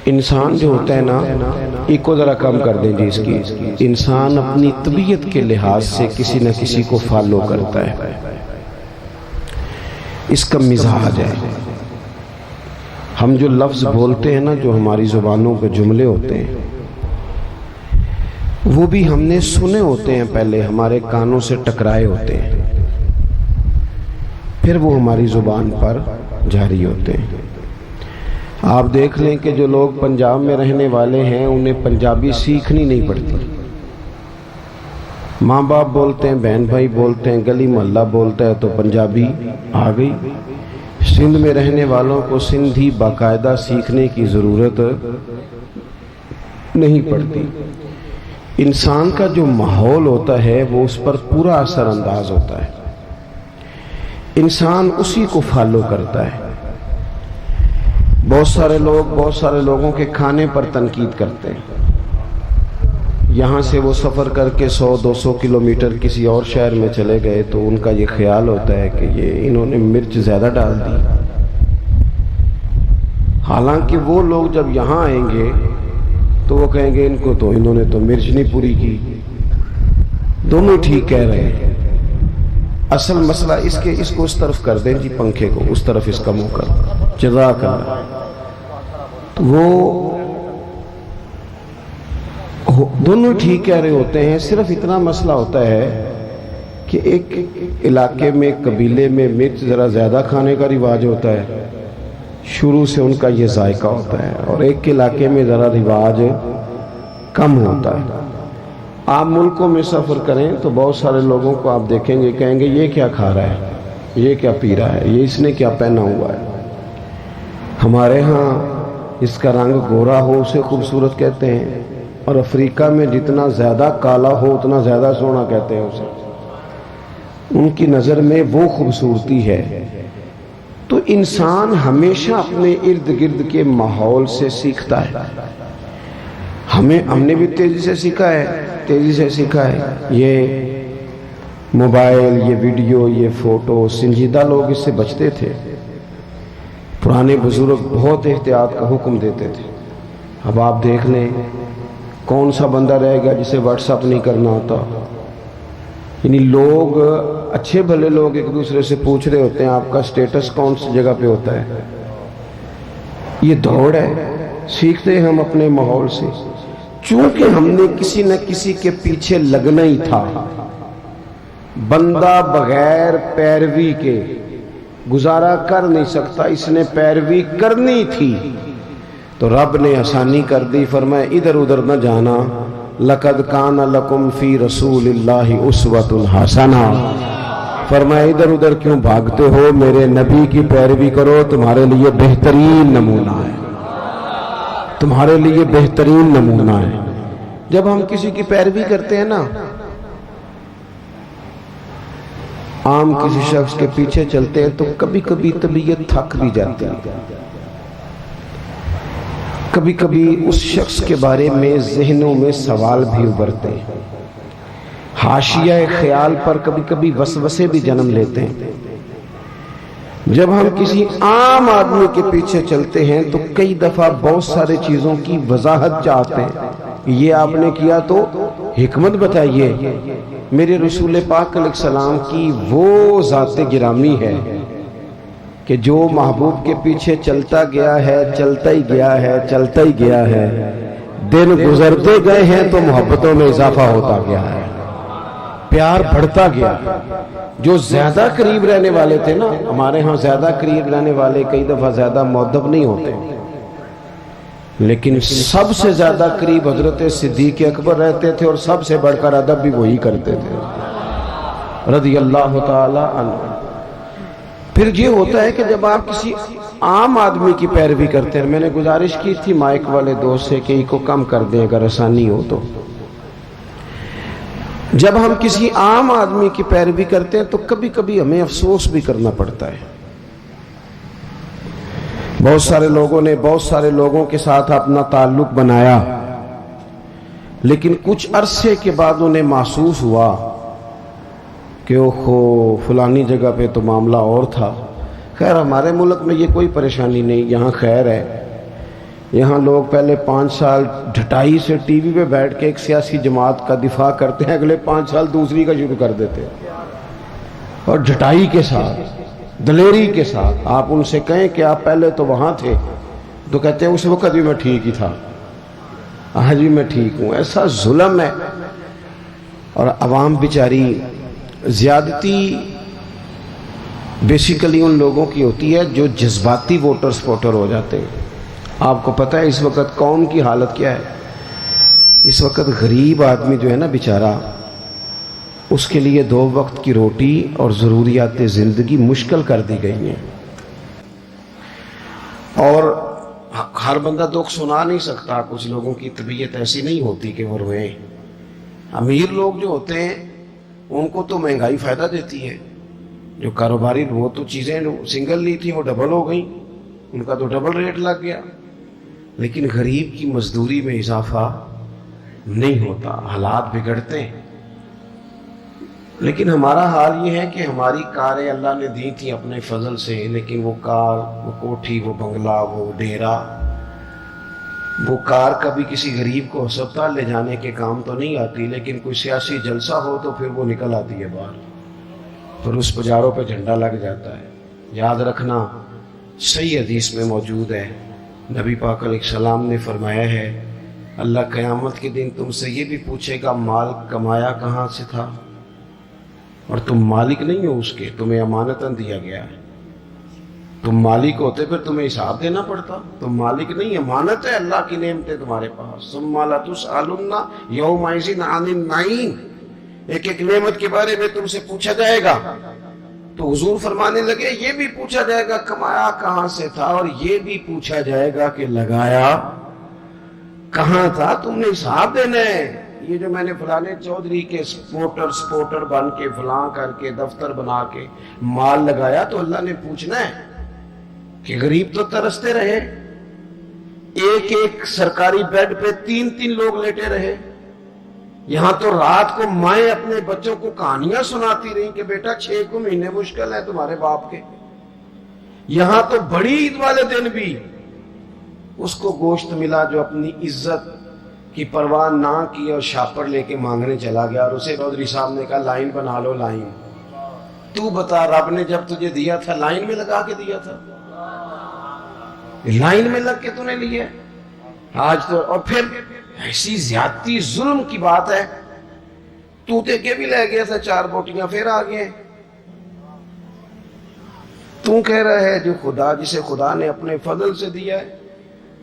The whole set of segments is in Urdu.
انسان جو ہوتا ہے نا، ایک کو ذرا کم کر دیں جی اس کی، انسان اپنی طبیعت کے لحاظ سے کسی نہ کسی کو فالو کرتا ہے، اس کا مزاج ہے۔ ہم جو لفظ بولتے ہیں نا، جو ہماری زبانوں پہ جملے ہوتے ہیں، وہ بھی ہم نے سنے ہوتے ہیں، پہلے ہمارے کانوں سے ٹکرائے ہوتے ہیں، پھر وہ ہماری زبان پر جاری ہوتے ہیں۔ آپ دیکھ لیں کہ جو لوگ پنجاب میں رہنے والے ہیں، انہیں پنجابی سیکھنی نہیں پڑتی، ماں باپ بولتے ہیں، بہن بھائی بولتے ہیں، گلی محلہ بولتا ہے تو پنجابی آ گئی۔ سندھ میں رہنے والوں کو سندھی باقاعدہ سیکھنے کی ضرورت نہیں پڑتی۔ انسان کا جو ماحول ہوتا ہے وہ اس پر پورا اثر انداز ہوتا ہے، انسان اسی کو فالو کرتا ہے۔ بہت سارے لوگوں کے کھانے پر تنقید کرتے ہیں، یہاں سے وہ سفر کر کے 100-200 کلومیٹر کسی اور شہر میں چلے گئے تو ان کا یہ خیال ہوتا ہے کہ انہوں نے مرچ زیادہ ڈال دی، حالانکہ وہ لوگ جب یہاں آئیں گے تو وہ کہیں گے انہوں نے تو مرچ نہیں پوری کی۔ دونوں ٹھیک کہہ رہے ہیں، اصل مسئلہ اس کو اس طرف کر دیں جی، پنکھے کو اس طرف اس کا منہ کر، جزاک اللہ۔ وہ دونوں ٹھیک کہہ رہے ہوتے ہیں، صرف اتنا مسئلہ ہوتا ہے کہ ایک علاقے میں، قبیلے میں مرچ ذرا زیادہ کھانے کا رواج ہوتا ہے، شروع سے ان کا یہ ذائقہ ہوتا ہے، اور ایک علاقے میں ذرا رواج کم ہوتا ہے۔ آپ ملکوں میں سفر کریں تو بہت سارے لوگوں کو آپ دیکھیں گے، کہیں گے یہ کیا کھا رہا ہے، یہ کیا پی رہا ہے، یہ اس نے کیا پہنا ہوا ہے۔ ہمارے ہاں اس کا رنگ گورا ہو اسے خوبصورت کہتے ہیں، اور افریقہ میں جتنا زیادہ کالا ہو اتنا زیادہ سونا کہتے ہیں اسے، ان کی نظر میں وہ خوبصورتی ہے۔ تو انسان ہمیشہ اپنے ارد گرد کے ماحول سے سیکھتا ہے۔ ہم نے بھی تیزی سے سیکھا ہے۔ یہ موبائل، یہ ویڈیو، یہ فوٹو، سنجیدہ لوگ اس سے بچتے تھے، پرانے بزرگ بہت احتیاط کا حکم دیتے تھے۔ اب آپ دیکھ لیں کون سا بندہ رہے گا جسے واٹس ایپ نہیں کرنا آتا، یعنی لوگ، اچھے بھلے لوگ ایک دوسرے سے پوچھ رہے ہوتے ہیں آپ کا سٹیٹس کون سی جگہ پہ ہوتا ہے۔ یہ دوڑ ہے، سیکھتے ہیں ہم اپنے ماحول سے، چونکہ ہم نے کسی نہ کسی کے پیچھے لگنا ہی تھا۔ بندہ بغیر پیروی کے گزارا کر نہیں سکتا، اس نے پیروی کرنی تھی تو رب نے آسانی کر دی، فرمایا ادھر ادھر نہ جانا، لقد کان لکم فی رسول اللہ اسوۃ حسنہ، فرمایا ادھر ادھر کیوں بھاگتے ہو، میرے نبی کی پیروی کرو، تمہارے لیے بہترین نمونہ ہے، تمہارے لیے بہترین نمونہ ہے۔ جب ہم کسی کی پیروی کرتے ہیں نا، عام کسی شخص کے پیچھے چلتے ہیں تو کبھی کبھی طبیعت تھک بھی جاتی ہے، کبھی کبھی اس شخص کے بارے میں ذہنوں میں سوال بھی ابھرتے ہیں، حاشیہ خیال پر کبھی کبھی وسوسے بھی جنم لیتے ہیں۔ جب ہم کسی عام آدمی کے پیچھے چلتے ہیں تو کئی دفعہ بہت سارے چیزوں کی وضاحت چاہتے ہیں، یہ آپ نے کیا تو حکمت بتائیے۔ میرے رسول پاک علیہ السلام کی وہ ذات گرامی ہے کہ جو محبوب کے پیچھے چلتا گیا ہے، چلتا ہی گیا ہے، دن گزرتے گئے ہیں تو محبتوں میں اضافہ ہوتا گیا ہے، پیار بڑھتا گیا۔ جو زیادہ قریب رہنے والے تھے نا، ہمارے ہاں زیادہ قریب رہنے والے کئی دفعہ زیادہ مؤدب نہیں ہوتے، لیکن سب سے زیادہ قریب حضرت صدیق اکبر رہتے تھے، اور سب سے بڑھ کر ادب بھی وہی کرتے تھے رضی اللہ تعالی عنہ۔ پھر یہ ہوتا ہے کہ جب آپ کسی عام آدمی کی پیروی کرتے ہیں، میں نے گزارش کی تھی مائک والے دوست سے کہ کو کم کر دیں اگر آسانی ہو تو، جب ہم کسی عام آدمی کی پیروی کرتے ہیں تو کبھی کبھی ہمیں افسوس بھی کرنا پڑتا ہے۔ بہت سارے لوگوں نے بہت سارے لوگوں کے ساتھ اپنا تعلق بنایا، لیکن کچھ عرصے کے بعد انہیں محسوس ہوا کہ اوہو فلانی جگہ پہ تو معاملہ اور تھا۔ خیر ہمارے ملک میں یہ کوئی پریشانی نہیں، یہاں خیر ہے، یہاں لوگ پہلے 5 سال ڈھٹائی سے ٹی وی پہ بیٹھ کے ایک سیاسی جماعت کا دفاع کرتے ہیں، اگلے 5 سال دوسری کا شروع کر دیتے ہیں، اور ڈھٹائی کے ساتھ، دلیری کے ساتھ۔ آپ ان سے کہیں کہ آپ پہلے تو وہاں تھے، تو کہتے ہیں اس وقت بھی میں ٹھیک ہی تھا، آج بھی میں ٹھیک ہوں۔ ایسا ظلم ہے۔ اور عوام بیچاری، زیادتی بیسیکلی ان لوگوں کی ہوتی ہے جو جذباتی ووٹر سپورٹر ہو جاتے ہیں۔ آپ کو پتہ ہے اس وقت قوم کی حالت کیا ہے؟ اس وقت غریب آدمی جو ہے نا بیچارہ، اس کے لیے 2 وقت کی روٹی اور ضروریات زندگی مشکل کر دی گئی ہیں، اور ہر بندہ دکھ سنا نہیں سکتا۔ کچھ لوگوں کی طبیعت ایسی نہیں ہوتی کہ وہ روئیں۔ امیر لوگ جو ہوتے ہیں ان کو تو مہنگائی فائدہ دیتی ہے، جو کاروباری وہ تو چیزیں سنگل لی تھی وہ ڈبل ہو گئیں، ان کا تو ڈبل ریٹ لگ گیا، لیکن غریب کی مزدوری میں اضافہ نہیں ہوتا، حالات بگڑتے ہیں۔ لیکن ہمارا حال یہ ہے کہ ہماری کاریں اللہ نے دی تھی اپنے فضل سے، لیکن وہ کار، وہ کوٹھی، وہ بنگلہ، وہ ڈیرا، وہ کار کبھی کسی غریب کو ہسپتال لے جانے کے کام تو نہیں آتی، لیکن کوئی سیاسی جلسہ ہو تو پھر وہ نکل آتی ہے باہر، پھر اس بازاروں پہ جھنڈا لگ جاتا ہے۔ یاد رکھنا، صحیح حدیث میں موجود ہے، نبی پاک علیہ السلام نے فرمایا ہے، اللہ قیامت کے دن تم سے یہ بھی پوچھے گا مال کمایا کہاں سے تھا، اور تم مالک نہیں ہو اس کے، تمہیں امانتاً دیا گیا ہے۔ تم مالک ہوتے پھر تمہیں حساب دینا پڑتا، تم مالک نہیں، امانت ہے، اللہ کی نعمتیں تمہارے پاس۔ ثم لا تسألن یومئذ عن النعیم، ایک ایک نعمت کے بارے میں تم سے پوچھا جائے گا۔ تو حضور فرمانے لگے یہ بھی پوچھا جائے گا کمایا کہاں سے تھا، اور یہ بھی پوچھا جائے گا کہ لگایا کہاں تھا، تم نے حساب دینا ہے۔ یہ جو میں نے فلانے چودھری کے سپورٹر بن کے فلاں کر کے دفتر بنا کے مال لگایا، تو اللہ نے پوچھنا ہے کہ غریب تو ترستے رہے، ایک ایک سرکاری بیڈ پہ 3 لوگ لیٹے رہے، یہاں تو رات کو مائیں اپنے بچوں کو کہانیاں سناتی رہیں کہ بیٹا 6 کو مہینے مشکل ہے تمہارے باپ کے۔ یہاں تو بڑی عید والے دن بھی اس کو گوشت ملا جو اپنی عزت کی پرواہ نہ کی اور شاپر لے کے مانگنے چلا گیا، اور اسے چودھری صاحب نے کہا لائن بنا لو، لائن۔ تو بتا رب نے جب تجھے دیا تھا لائن میں لگا کے دیا تھا؟ لائن میں لگ کے تو نے لیا آج تو۔ اور پھر ایسی زیادتی ظلم کی بات ہے، تو تے کے بھی لے گیا تھا 4 بوٹیاں پھر آ گئے۔ تو کہہ رہا ہے جو خدا، جسے خدا نے اپنے فضل سے دیا ہے،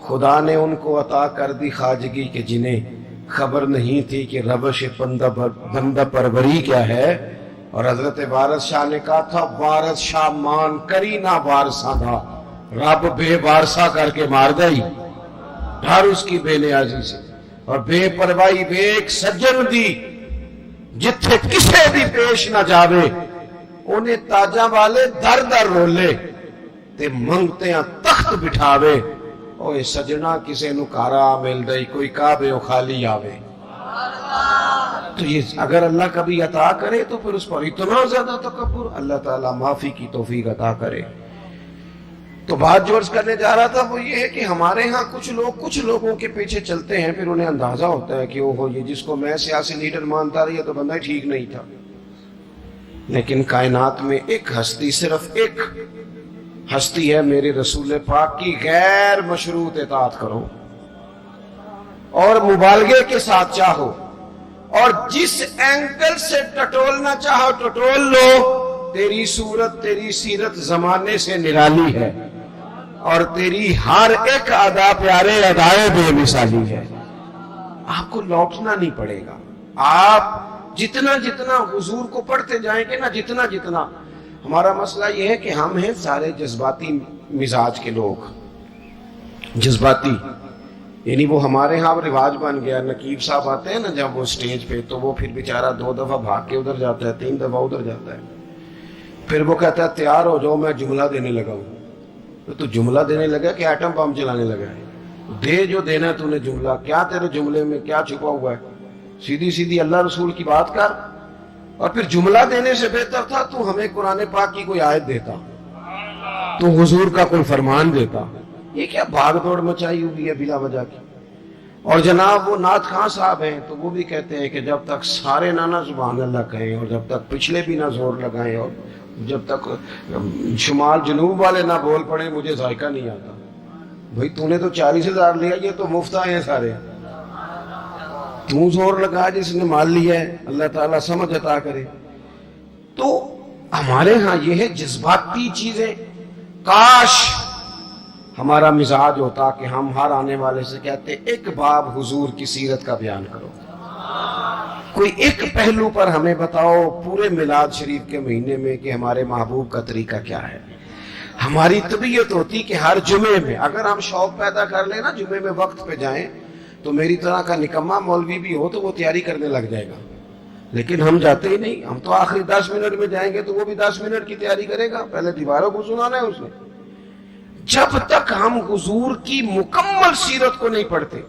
خدا نے ان کو عطا کر دی خواجگی کہ جنہیں خبر نہیں تھی کہ ربش بندہ پروری کیا ہے۔ اور حضرت وارث شاہ نے کہا تھا وارث شاہ مان کری نہ وارثاں دا، رب بے وارثہ کر کے مار دئی، ڈر اس کی بے نیازی سے، اور بے پرواہی بے ایک سجن دی جتھے کسے دی پیش نہ جاوے، انہیں تاجاں والے در در رولے تے منگتیاں تخت بٹھاوے، اوے سجنا کسے نو کارا مل دئی، کوئی کعبے و خالی آوے۔ تو یہ اگر اللہ کبھی عطا کرے تو پھر اس پر اتنا زیادہ تکبر، اللہ تعالیٰ معافی کی توفیق عطا کرے۔ تو بات جو عرض کرنے جا رہا تھا وہ یہ ہے کہ ہمارے ہاں کچھ لوگوں کے پیچھے چلتے ہیں، پھر انہیں اندازہ ہوتا ہے کہ اوہو یہ جس کو میں سیاسی لیڈر مانتا رہی ہے تو بندہ ٹھیک نہیں تھا۔ لیکن کائنات میں ایک ہستی، صرف ایک ہستی ہے میرے رسول پاک کی، غیر مشروط اطاعت کرو اور مبالغے کے ساتھ چاہو، اور جس اینگل سے ٹٹولنا چاہو ٹٹول لو، تیری صورت تیری سیرت زمانے سے نرالی ہے، اور تیری ہر ایک ادا پیارے ادائے بے مثالی ہے۔ آپ کو لوٹنا نہیں پڑے گا، آپ جتنا جتنا حضور کو پڑھتے جائیں گے نا، جتنا ہمارا مسئلہ یہ ہے کہ ہم ہیں سارے جذباتی مزاج کے لوگ، جذباتی، یعنی وہ ہمارے ہاں رواج بن گیا۔ نقیب صاحب آتے ہیں نا جب وہ سٹیج پہ، تو وہ پھر بیچارہ 2 دفعہ بھاگ کے ادھر جاتا ہے، 3 دفعہ ادھر جاتا ہے، پھر وہ کہتا ہے تیار ہو جاؤ میں جملہ دینے لگا ہوں۔ تو جملہ دینے لگا کہ ایٹم بم چلانے لگا ہے؟ دے جو دینا تو نے جملہ، کیا تیرے جملے میں کیا چھپا ہوا ہے؟ سیدھی اللہ رسول کی بات کر۔ اور پھر جملہ دینے سے بہتر تھا تو ہمیں قرآن پاک کی کوئی آیت دیتا، تو حضور کا کوئی فرمان دیتا، یہ کیا بھاگ دوڑ مچائی ہوئی ہے بلا وجہ کی. اور جناب وہ نعت خاں صاحب ہیں تو وہ بھی کہتے ہیں کہ جب تک سارے نہ سبحان اللہ کہیں اور جب تک پچھلے بھی نہ زور لگائیں اور جب تک شمال جنوب والے نہ بول پڑے مجھے ذائقہ نہیں آتا. بھئی تو نے تو 40,000 لیا, یہ تو مفت آئے ہیں سارے, تو زور لگا جس نے مال لیا ہے, اللہ تعالیٰ سمجھ عطا کرے. تو ہمارے ہاں یہ ہے جذباتی چیزیں. کاش ہمارا مزاج ہوتا کہ ہم ہر آنے والے سے کہتے ایک باب حضور کی سیرت کا بیان کرو, کوئی ایک پہلو پر ہمیں بتاؤ پورے میلاد شریف کے مہینے میں کہ ہمارے محبوب کا طریقہ کیا ہے. ہماری طبیعت ہوتی کہ ہر جمعے میں اگر ہم شوق پیدا کر لیں نا جمعے میں وقت پہ جائیں, تو میری طرح کا نکما مولوی بھی ہو تو وہ تیاری کرنے لگ جائے گا, لیکن ہم جاتے ہی نہیں. ہم تو آخری 10 منٹ میں جائیں گے تو وہ بھی 10 منٹ کی تیاری کرے گا, پہلے دیواروں کو سنانا ہے اس نے. جب تک ہم حضور کی مکمل سیرت کو نہیں پڑھتے,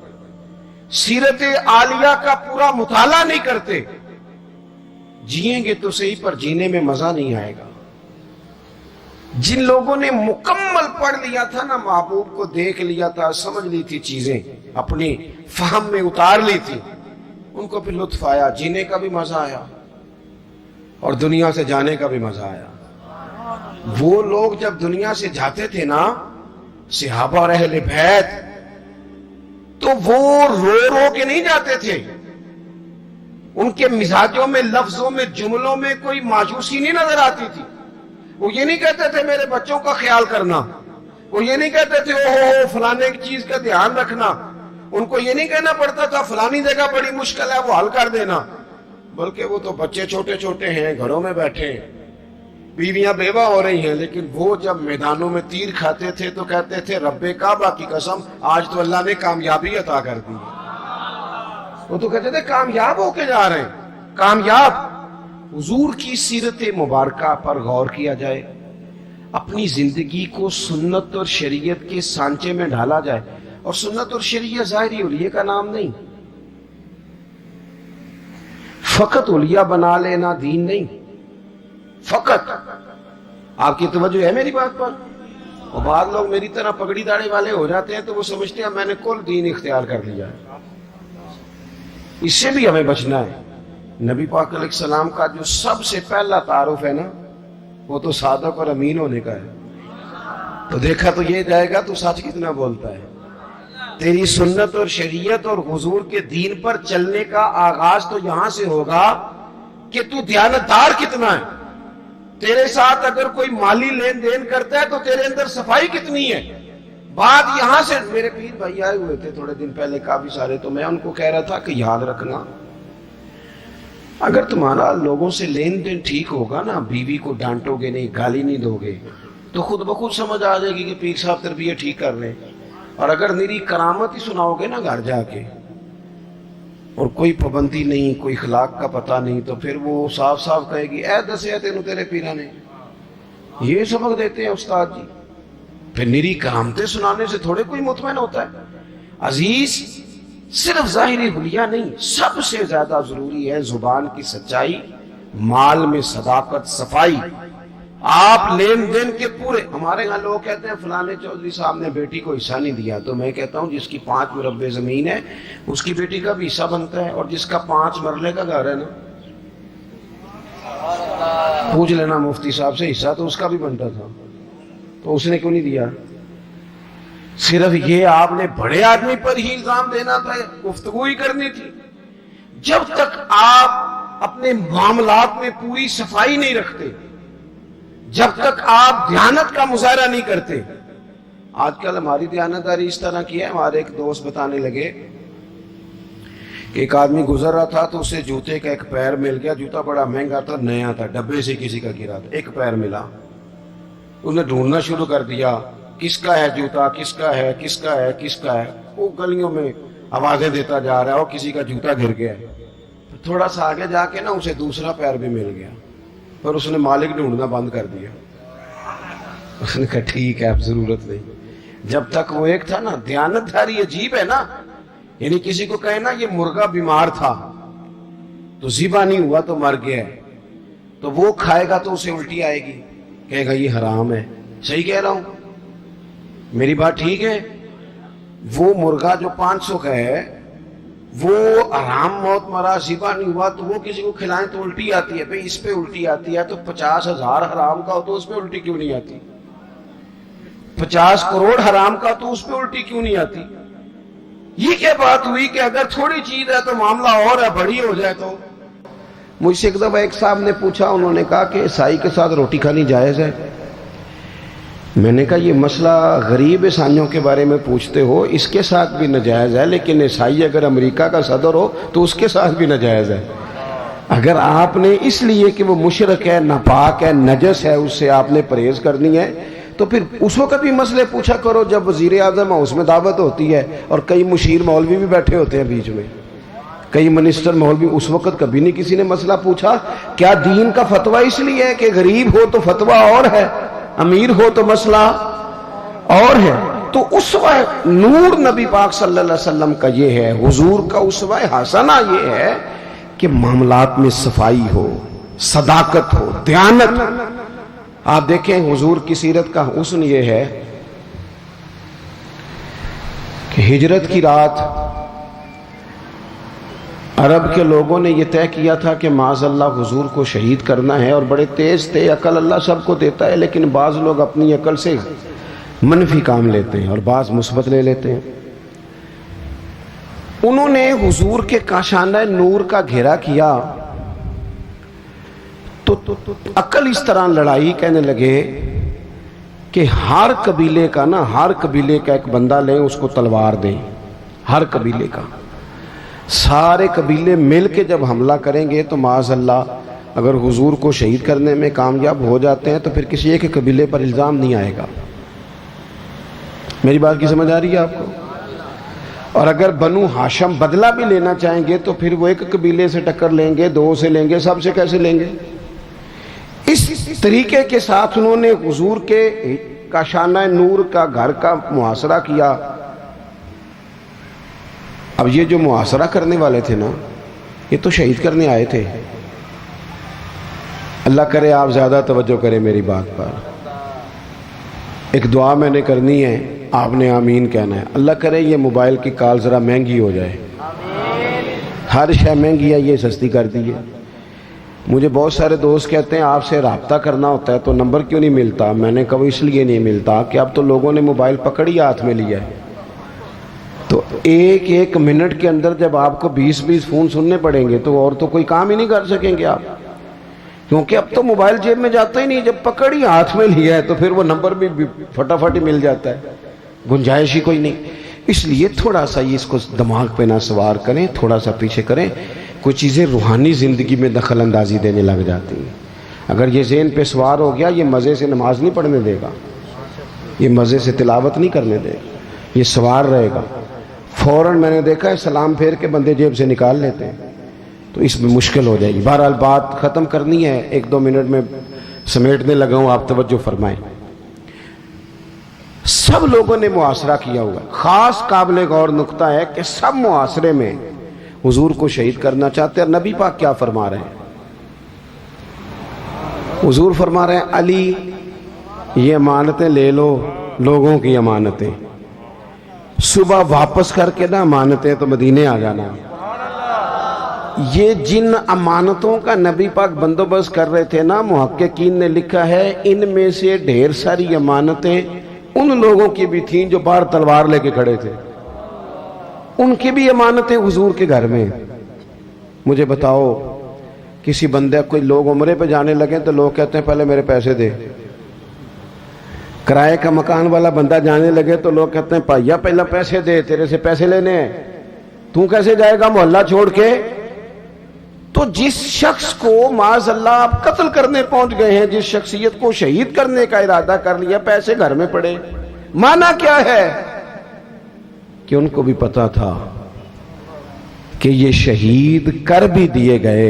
سیرت عالیہ کا پورا مطالعہ نہیں کرتے, جئیں گے تو صحیح پر جینے میں مزہ نہیں آئے گا. جن لوگوں نے مکمل پڑھ لیا تھا نا, محبوب کو دیکھ لیا تھا, سمجھ لی تھی چیزیں, اپنی فہم میں اتار لی تھی, ان کو پھر لطف آیا, جینے کا بھی مزہ آیا اور دنیا سے جانے کا بھی مزہ آیا. وہ لوگ جب دنیا سے جاتے تھے نا, صحابہ اور اہل بیت, تو وہ رو رو کے نہیں جاتے تھے. ان کے مزاجوں میں, لفظوں میں, جملوں میں کوئی مایوسی نہیں نظر آتی تھی. وہ یہ نہیں کہتے تھے میرے بچوں کا خیال کرنا, وہ یہ نہیں کہتے تھے اوہ فلانے کی چیز کا دھیان رکھنا, ان کو یہ نہیں کہنا پڑتا تھا فلانی جگہ بڑی مشکل ہے وہ حل کر دینا, بلکہ وہ تو بچے چھوٹے چھوٹے ہیں, گھروں میں بیٹھے ہیں, بیویاں بیوہ ہو رہی ہیں, لیکن وہ جب میدانوں میں تیر کھاتے تھے تو کہتے تھے رب کعبہ کی قسم آج تو اللہ نے کامیابی عطا کر دی. وہ تو کہتے تھے کامیاب ہو کے جا رہے ہیں, کامیاب. حضور کی سیرت مبارکہ پر غور کیا جائے, اپنی زندگی کو سنت اور شریعت کے سانچے میں ڈھالا جائے. اور سنت اور شریعت ظاہری اولیاء کا نام نہیں, فقط اولیاء بنا لینا دین نہیں. فقط آپ کی توجہ ہے میری بات پر؟ اور بعض لوگ میری طرح پگڑی داڑھی والے ہو جاتے ہیں تو وہ سمجھتے ہیں میں نے کل دین اختیار کر لیا ہے. اس سے بھی ہمیں بچنا ہے. نبی پاک علیہ السلام کا جو سب سے پہلا تعارف ہے نا, وہ تو صادق اور امین ہونے کا ہے. تو دیکھا تو یہ جائے گا تو سچ کتنا بولتا ہے. تیری سنت اور شریعت اور حضور کے دین پر چلنے کا آغاز تو یہاں سے ہوگا کہ تو دیانتدار کتنا ہے. تیرے ساتھ اگر کوئی مالی لین دین کرتا ہے تو تیرے اندر صفائی کتنی ہے. بات یہاں سے. میرے پیر بھائی آئے ہوئے تھے تھوڑے دن پہلے کافی سارے, تو میں ان کو کہہ رہا تھا کہ یاد رکھنا, اگر تمہارا لوگوں سے لین دین ٹھیک ہوگا نا, بیوی کو ڈانٹو گے نہیں, گالی نہیں دو گے, تو خود بخود سمجھ آ جائے گی کہ پیر صاحب تربیت ٹھیک کر رہے ہیں. اور اگر میری کرامت ہی سناؤ گے نا گھر جا کے, اور کوئی پابندی نہیں, کوئی اخلاق کا پتہ نہیں, تو پھر وہ صاف صاف کہے گی اے دسیا تینوں تیرے پیرا نے. یہ سبق دیتے ہیں استاد جی. پھر نیری کرامتیں سنانے سے تھوڑے کوئی مطمئن ہوتا ہے. عزیز, صرف ظاہری حلیہ نہیں, سب سے زیادہ ضروری ہے زبان کی سچائی, مال میں صداقت, صفائی. آپ لین دین کے پورے. ہمارے یہاں لوگ کہتے ہیں فلانے چودھری صاحب نے بیٹی کو حصہ نہیں دیا, تو میں کہتا ہوں جس کی 5 مربع زمین ہے اس کی بیٹی کا بھی حصہ بنتا ہے, اور جس کا 5 مرلے کا گھر ہے نا, پوچھ لینا مفتی صاحب سے, حصہ تو اس کا بھی بنتا تھا, تو اس نے کیوں نہیں دیا؟ صرف یہ آپ نے بڑے آدمی پر ہی الزام دینا تھا, گفتگو ہی کرنی تھی. جب تک آپ اپنے معاملات میں پوری صفائی نہیں رکھتے, جب تک آپ دیانت کا مظاہرہ نہیں کرتے. آج کل ہماری دیانتداری اس طرح کی ہے, ہمارے ایک دوست بتانے لگے کہ ایک آدمی گزر رہا تھا تو اسے جوتے کا ایک پیر مل گیا, جوتا بڑا مہنگا تھا, نیا تھا, ڈبے سے کسی کا گرا تھا, ایک پیر ملا. اس نے ڈھونڈنا شروع کر دیا کس کا ہے جوتا, کس کا ہے, کس کا ہے, کس کا ہے. وہ گلیوں میں آوازیں دیتا جا رہا ہے اور کسی کا جوتا گر گیا. تھوڑا سا آگے جا کے نا اسے دوسرا پیر بھی مل گیا, پر اس نے مالک ڈھونڈنا بند کر دیا. اس نے کہا ٹھیک ہے اب ضرورت نہیں. جب تک وہ ایک تھا نا, دیانتداری عجیب ہے نا. یعنی کسی کو کہے نا یہ مرغا بیمار تھا تو ذبح نہیں ہوا تو مر گیا ہے, تو وہ کھائے گا تو اسے الٹی آئے گی, کہے گا یہ حرام ہے. صحیح کہہ رہا ہوں؟ میری بات ٹھیک ہے؟ وہ مرغا جو 500 کا ہے وہ حرام موت مرا ذبح نہیں ہوا تو وہ کسی کو کھلائیں تو الٹی آتی ہے. بھئی اس پہ الٹی آتی ہے تو 50,000 حرام کا ہو تو اس پہ الٹی کیوں نہیں آتی؟ 50 کروڑ حرام کا تو اس پہ الٹی کیوں نہیں آتی؟ یہ کیا بات ہوئی کہ اگر تھوڑی چیز ہے تو معاملہ اور ہے، بڑی ہو جائے تو؟ مجھ سے ایک دفعہ ایک صاحب نے پوچھا، انہوں نے کہا کہ عیسائی کے ساتھ روٹی کھانی جائز ہے. میں نے کہا یہ مسئلہ غریب عیسائیوں کے بارے میں پوچھتے ہو، اس کے ساتھ بھی ناجائز ہے، لیکن عیسائی اگر امریکہ کا صدر ہو تو اس کے ساتھ بھی ناجائز ہے. اگر آپ نے اس لیے کہ وہ مشرک ہے، ناپاک ہے، نجس ہے، اس سے آپ نے پرہیز کرنی ہے تو پھر اس وقت بھی مسئلے پوچھا کرو جب وزیر اعظم ہے، اس میں دعوت ہوتی ہے اور کئی مشیر مولوی بھی بیٹھے ہوتے ہیں بیچ میں، کئی منسٹر مولوی. اس وقت کبھی نہیں کسی نے مسئلہ پوچھا. کیا دین کا فتویٰ اس لیے ہے کہ غریب ہو تو فتویٰ اور ہے، امیر ہو تو مسئلہ اور ہے؟ تو اسوہ نور نبی پاک صلی اللہ علیہ وسلم کا یہ ہے، حضور کا اسوہ حسنہ یہ ہے کہ معاملات میں صفائی ہو، صداقت ہو، دیانت. آپ دیکھیں حضور کی سیرت کا حسن یہ ہے کہ ہجرت کی رات عرب کے لوگوں نے یہ طے کیا تھا کہ معاذ اللہ حضور کو شہید کرنا ہے، اور بڑے تیز تھے. عقل اللہ سب کو دیتا ہے، لیکن بعض لوگ اپنی عقل سے منفی کام لیتے ہیں اور بعض مثبت لے لیتے ہیں. انہوں نے حضور کے کاشانہ نور کا گھیرا کیا تو عقل اس طرح لڑائی، کہنے لگے کہ ہر قبیلے کا ایک بندہ لیں، اس کو تلوار دیں. ہر قبیلے کا، سارے قبیلے مل کے جب حملہ کریں گے تو معاذ اللہ اگر حضور کو شہید کرنے میں کامیاب ہو جاتے ہیں تو پھر کسی ایک قبیلے پر الزام نہیں آئے گا. میری بات کی سمجھ آ رہی ہے آپ کو؟ اور اگر بنو ہاشم بدلہ بھی لینا چاہیں گے تو پھر وہ ایک قبیلے سے ٹکر لیں گے، دو سے لیں گے، سب سے کیسے لیں گے؟ اس طریقے کے ساتھ انہوں نے حضور کے کاشانہ نور کا گھر کا محاصرہ کیا. اب یہ جو محاصرہ کرنے والے تھے نا، یہ تو شہید کرنے آئے تھے. اللہ کرے آپ زیادہ توجہ کریں میری بات پر. ایک دعا میں نے کرنی ہے، آپ نے آمین کہنا ہے. اللہ کرے یہ موبائل کی کال ذرا مہنگی ہو جائے. ہر شے مہنگی ہے، یہ سستی کر دی ہے. مجھے بہت سارے دوست کہتے ہیں آپ سے رابطہ کرنا ہوتا ہے تو نمبر کیوں نہیں ملتا؟ میں نے کہا اس لیے نہیں ملتا کہ اب تو لوگوں نے موبائل پکڑی ہاتھ میں لیا ہے، تو ایک منٹ کے اندر جب آپ کو 20 فون سننے پڑیں گے تو اور تو کوئی کام ہی نہیں کر سکیں گے آپ، کیونکہ اب تو موبائل جیب میں جاتا ہی نہیں. جب پکڑی ہاتھ میں لیا ہے تو پھر وہ نمبر بھی فٹافٹ ہی مل جاتا ہے، گنجائش ہی کوئی نہیں. اس لیے تھوڑا سا یہ اس کو دماغ پہ نہ سوار کریں، تھوڑا سا پیچھے کریں. کوئی چیزیں روحانی زندگی میں دخل اندازی دینے لگ جاتی ہیں. اگر یہ ذہن پہ سوار ہو گیا، یہ مزے سے نماز نہیں پڑھنے دے گا، یہ مزے سے تلاوت نہیں کرنے دے گا، یہ سوار رہے گا. فوراً میں نے دیکھا ہے سلام پھیر کے بندے جیب سے نکال لیتے ہیں، تو اس میں مشکل ہو جائے گی. بہرحال بات ختم کرنی ہے، 1-2 منٹ میں سمیٹنے لگا ہوں، آپ توجہ فرمائیں. سب لوگوں نے محاصرہ کیا ہوا. خاص قابل غور نقطہ ہے کہ سب محاصرے میں حضور کو شہید کرنا چاہتے ہیں. نبی پاک کیا فرما رہے ہیں؟ حضور فرما رہے ہیں علی یہ امانتیں لے لو، لوگوں کی امانتیں، صبح واپس کر کے نا امانتیں تو مدینے آ جانا. یہ جن امانتوں کا نبی پاک بندوبست کر رہے تھے نا، محققین نے لکھا ہے ان میں سے ڈھیر ساری امانتیں ان لوگوں کی بھی تھیں جو باہر تلوار لے کے کھڑے تھے، ان کی بھی امانتیں حضور کے گھر میں. مجھے بتاؤ کسی بندے کوئی لوگ عمرے پہ جانے لگے تو لوگ کہتے ہیں پہلے میرے پیسے دے. کرائے کا مکان والا بندہ جانے لگے تو لوگ کہتے ہیں بھائیا پہلا پیسے دے، تیرے سے پیسے لینے ہیں، تو کیسے جائے گا محلہ چھوڑ کے؟ تو جس شخص کو معاذ اللہ آپ قتل کرنے پہنچ گئے ہیں، جس شخصیت کو شہید کرنے کا ارادہ کر لیا، پیسے گھر میں پڑے. مانا کیا ہے کہ ان کو بھی پتا تھا کہ یہ شہید کر بھی دیے گئے،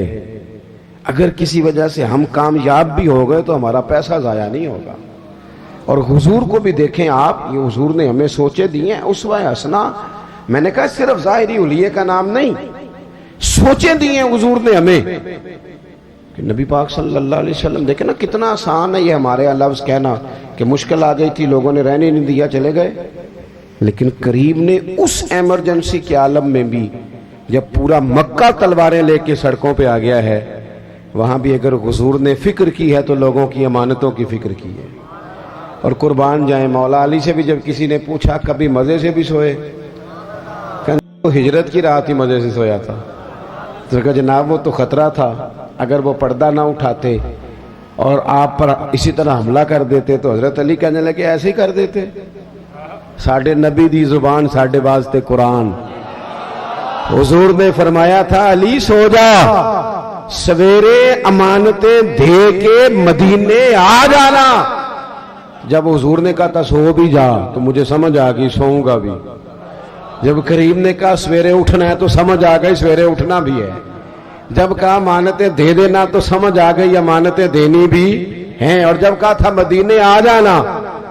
اگر کسی وجہ سے ہم کامیاب بھی ہو گئے تو ہمارا پیسہ ضائع نہیں ہوگا. اور حضور کو بھی دیکھیں آپ، یہ حضور نے ہمیں سوچے دیے ہیں. اسوہ حسنہ میں نے کہا صرف ظاہری حلیے کا نام نہیں، سوچیں دیے حضور نے ہمیں. کہ نبی پاک صلی اللہ علیہ وسلم دیکھیں نا کتنا آسان ہے یہ ہمارے یہاں لفظ کہنا کہ مشکل آ گئی تھی لوگوں نے رہنے نہیں دیا چلے گئے، لیکن کریم نے اس ایمرجنسی کے عالم میں بھی جب پورا مکہ تلواریں لے کے سڑکوں پہ آ گیا ہے، وہاں بھی اگر حضور نے فکر کی ہے تو لوگوں کی امانتوں کی فکر کی ہے۔ اور قربان جائیں مولا علی سے بھی جب کسی نے پوچھا کبھی مزے سے بھی سوئے، کہ ہجرت کی رات ہی مزے سے سویا تھا، تو کہا جناب وہ تو خطرہ تھا، اگر وہ پردہ نہ اٹھاتے اور آپ پر اسی طرح حملہ کر دیتے تو حضرت علی کہنے لگے ایسے ہی کر دیتے، ساڈے نبی دی زبان ساڈے واسطے قرآن۔ حضور نے فرمایا تھا علی سو جا، سویرے امانتیں دے کے مدینے آ جانا۔ جب حضور نے کہا تھا سو بھی جا تو مجھے سمجھ آ گئی سوؤں گا بھی، جب کریم نے کہا سویرے اٹھنا ہے تو سمجھ آ گئی سویرے اٹھنا بھی ہے، جب کہا امانتیں دے دینا تو سمجھ آ گئی امانتیں دینی بھی ہیں، اور جب کہا تھا مدینے آ جانا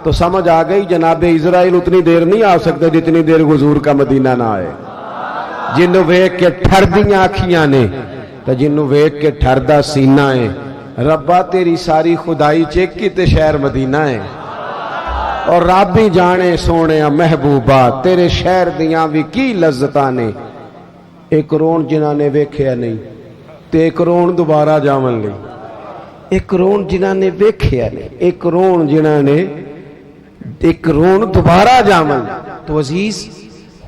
تو سمجھ آ گئی جناب اسرائیل اتنی دیر نہیں آ سکتے جتنی دیر حضور کا مدینہ نہ آئے۔ جنوں ویکھ کے ٹھردیاں اکھیاں نے تو جنوں ویکھ کے ٹھردا سینہ ہے، ربا تیری ساری خدائی چیکی تے شہر مدینہ ہے، اور رب بھی جانے سونے محبوبہ تیرے شہر دیاں بھی کی لذتاں نے۔ ایک رون جنہاں نے ویکھیا نہیں تے ایک رون دوبارہ جاون لئی، ایک رون جنہاں نے ویکھیا نہیں، ایک رون جنہاں نے ایک رون دوبارہ جاون لئی۔ تو عزیز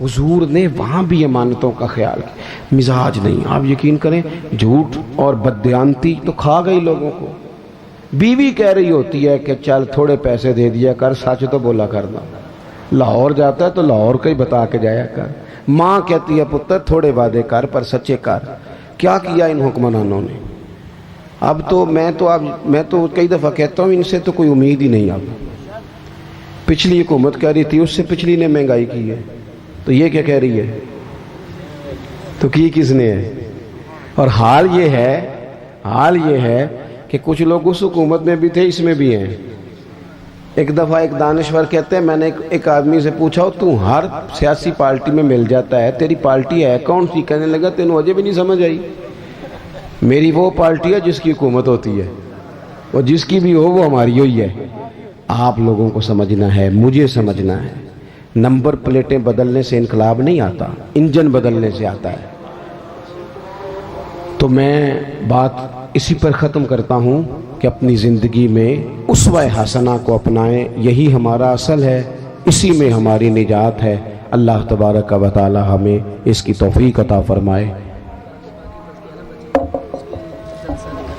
حضور نے وہاں بھی امانتوں کا خیال کیا، مزاج نہیں۔ آپ یقین کریں جھوٹ اور بددیانتی تو کھا گئی لوگوں کو۔ بیوی کہہ رہی ہوتی ہے کہ چل تھوڑے پیسے دے دیا کر، سچ تو بولا کرنا، لاہور جاتا ہے تو لاہور کا ہی بتا کے جایا کر۔ ماں کہتی ہے پتر تھوڑے وعدے کر پر سچے کر۔ کیا کیا ان حکمرانوں نے؟ اب تو میں تو کئی دفعہ کہتا ہوں ان سے تو کوئی امید ہی نہیں۔ اب پچھلی حکومت کہہ رہی تھی اس سے پچھلی نے مہنگائی کی ہے، تو یہ کیا کہہ رہی ہے؟ تو کی کس نے ہے؟ اور حال یہ ہے کہ کچھ لوگ اس حکومت میں بھی تھے اس میں بھی ہیں۔ ایک دفعہ ایک دانشور کہتے ہیں میں نے ایک آدمی سے پوچھا تو ہر سیاسی پارٹی میں مل جاتا ہے، تیری پارٹی ہے کون سی؟ کہنے لگا تینوں اجے بھی نہیں سمجھ آئی، میری وہ پارٹی ہے جس کی حکومت ہوتی ہے، اور جس کی بھی ہو وہ ہماری ہوئی ہے۔ آپ لوگوں کو سمجھنا ہے، مجھے سمجھنا ہے، نمبر پلیٹیں بدلنے سے انقلاب نہیں آتا، انجن بدلنے سے آتا ہے۔ تو میں بات اسی پر ختم کرتا ہوں کہ اپنی زندگی میں اسوہ حسنہ کو اپنائیں، یہی ہمارا اصل ہے، اسی میں ہماری نجات ہے۔ اللہ تبارک و تعالی ہمیں اس کی توفیق عطا فرمائے۔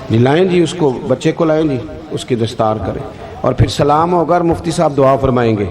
جی لائیں جی اس کو، بچے کو لائیں جی، اس کی دستار کریں، اور پھر سلام ہوگا اور مفتی صاحب دعا فرمائیں گے۔